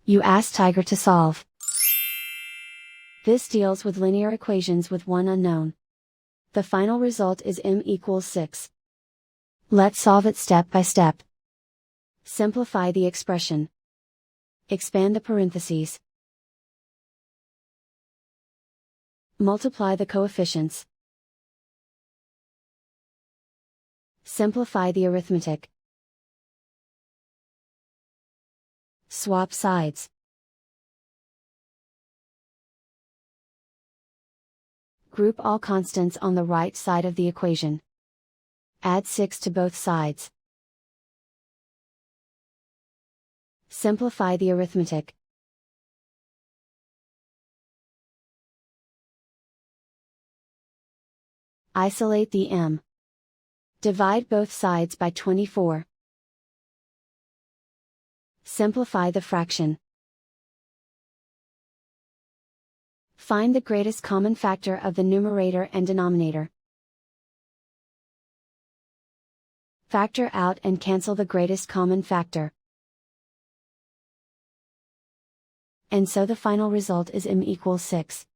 You ask Tiger to solve. This deals with linear equations with one unknown. The final result is m equals 6. Let's solve it step by step. Simplify the expression. Expand the parentheses. Multiply the coefficients. Simplify the arithmetic. Swap sides. Group all constants on the right side of the equation. Add 6 to both sides. Simplify the arithmetic. Isolate the m. Divide both sides by 24. Simplify the fraction. Find the greatest common factor of the numerator and denominator. Factor out and cancel the greatest common factor. And so the final result is m equals 6.